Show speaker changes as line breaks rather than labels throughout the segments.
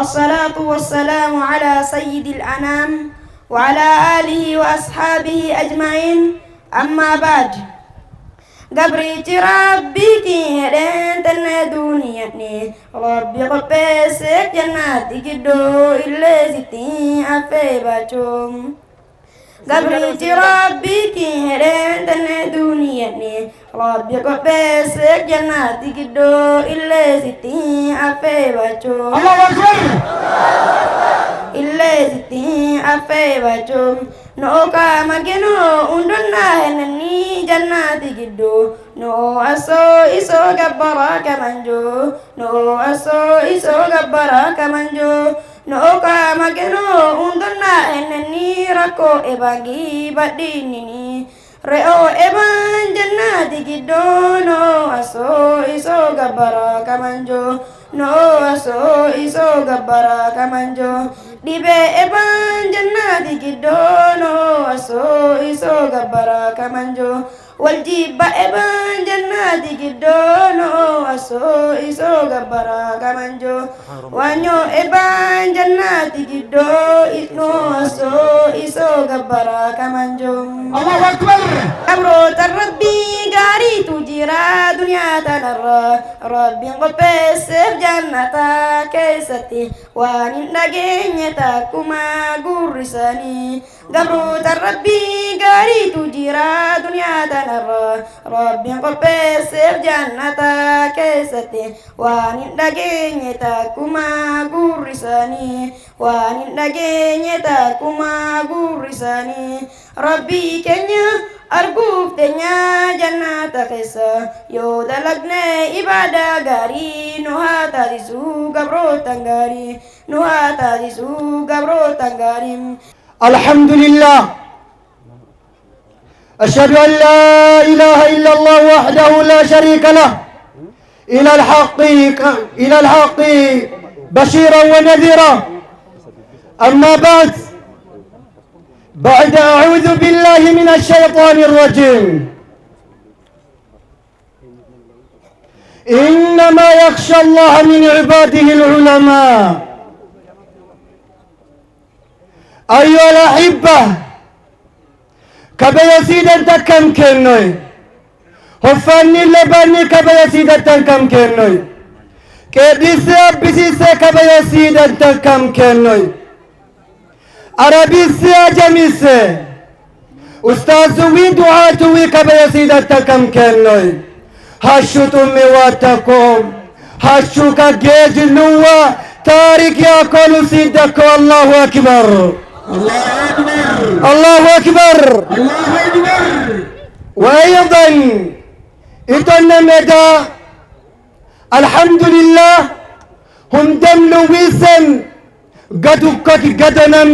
الصلاة والسلام على سيد الأنام وعلى آله وأصحابه أجمعين. أما بعد، قبري ربي كي هدين تندونيني ربي قبسك جناتي كدو إلا ستين أفي باتشوم. قبري ربي كي هدين تندونيني ربي قبسك جناتي كدو إلا ستين أفي باتشوم. الله أكبر. إلا ستين أفي باتشوم. نوكا مكنو أندنا هنني جناتي كدو نو أسو إسو كبرا كمانجو نو أسو إسو كبرا كمانجو نوكا مكنو أندنا هنني ركو إباغي بديني رأو إبان جناتي كدو نو أسو إسو كبرا كمانجو نو أسو إسو كبرا كمانجو dibe eban jannati gidono aso iso gabbara kamanjo waljiba eban jannati gidono aso iso gabbara kamanjo wanyo eban jannati gido no aso iso gabbara kamanjo. Allahu akbar. Amro tarabbi gari tujira dunya tanarra rabbi qopes jannata kaisati wanin nagenya takuma gurisani gabru tarabbi gari tujira dunya tanarra rabbi qopes jannata kaisati wanin nagenya takuma gurisani wanin nagenya takuma gurisani rabbi kenya arguf tenya jannata kaisa yo dalagne ibada gari nuhata disu gabro tangari nuhata disu gabro tangari.
الحمد لله أشهد أن لا إله إلا الله وحده لا شريك له إلى الحق بشيرا ونذيرا. أما بعد أعوذ بالله من الشيطان الرجيم. إنما يخشى الله من عباده العلماء. أيها الأحبة كبيا سيدا تكم كنوي هفاني لباني كبيا سيدا تكم كنوي كديسة بسيسة كبيا سيدا تكم كنوي عربي سيا جميسة أستاذ وي دعاة وي كبيا سيدا تكم كنوي هاشو تمي واتكم هاشو كجيج نوا تاريك يا كل سيدك. الله أكبر. الله أكبر. الله أكبر. الله أكبر. وأيضا إتنا مدى الحمد لله هم دملو ويسن قدوكك قدنم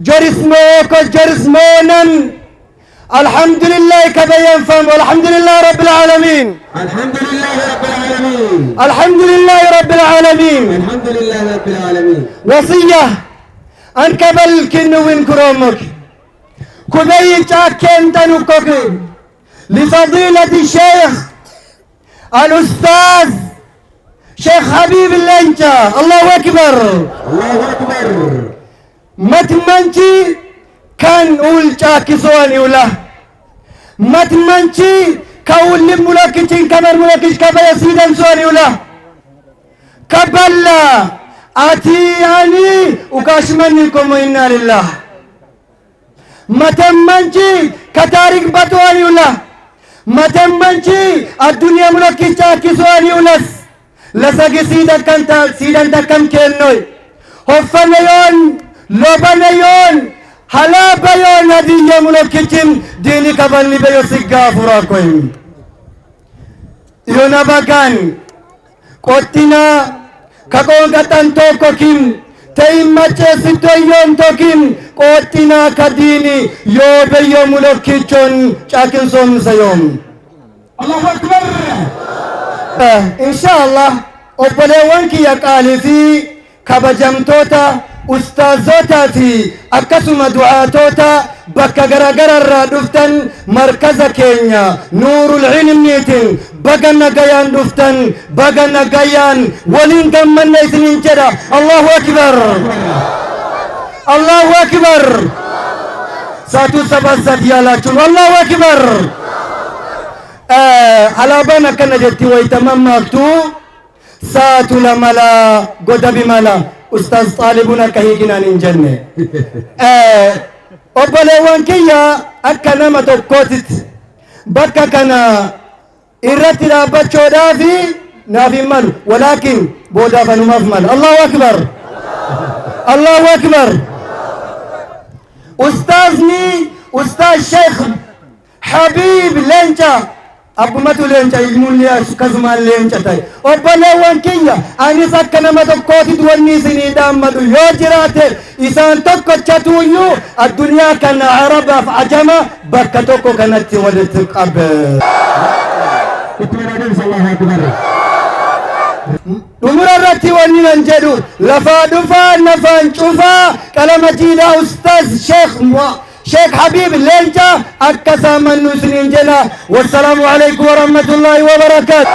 جرسموك جرسمونم الحمد لله كبيان فهم والحمد لله رب العالمين. الحمد لله رب العالمين. الحمد لله رب العالمين. الحمد لله رب العالمين. وصية أن قبل كنوين كرامك كبي تاكين تنوكك لفضيلة الشيخ الأستاذ شيخ حبيب اللنجة. الله أكبر. الله أكبر. متمنتي كان أول تاكسوني ولا متمنتي كأول ملاكتين كمر ملاكش كبا سيدا سوني ولا كبلا أتياني وكاشمنكم إنا لله متمنتي كتاريك بطواني ولا متمنتي الدنيا ملاكش تاكسوني ولا لساقي سيدا كنتا سيدا تكم كنوي هفنيون لبنيون هلا بيون هدية ملوكتين ديني كبالي بيو سيقافورا كوين يونا باكان قوتنا كاكون كتان توكوكين تيم مچه ستو يوم توكين قوتنا كديني يو بيو ملوكتين چاكين سوم سيوم. الله أكبر. إن شاء الله أبليوان كي يقالي في كبجمتوتا ustaazotaa fi akkasuma du'aatota bakka garagararraa dhuftan markaza keenya nuurul ilmiitiin baga nagayaan dhuftan baga nagayaan waliin gammanna isiniin jedha. Allahu akbar, Allahu akbar. Satu sabasat yaalachuun Allahu akbar. Alaabaan akkana jetti waytamammaaktu saatu lamala godabi mala ustaz xaalibuun akka hiikinaan hin jenne. Obboleewwan kiyya akka nama tokkootitti bakka kana irratti dhaabbachuudhaaf naaf hin malu walaakin boodaaf anumaaf mala. Allahu akbar, Allahu akbar. Ustaazni ustaaz Sheekh Habiib Leenca abbumatu leenca ilmuun kasumaan leenca ta'e. Obboleewwan kiyya anis akka nama tokkootitti wanni isinii dhaammadu yoo jiraate isaan tokkochatuuyyuu addunyaa kana arabaaf ajama bakka tokko kanatti walitti qabe. Dhumura irratti wanni nan jedhu lafaa dhufaa nafaan cufaa qalama jiidhaa ustaaz Sheikh Habiib Leenca akka saamannu isiniin jedha. Wassalaamu alaikum warahmatullahi wabarakatuh.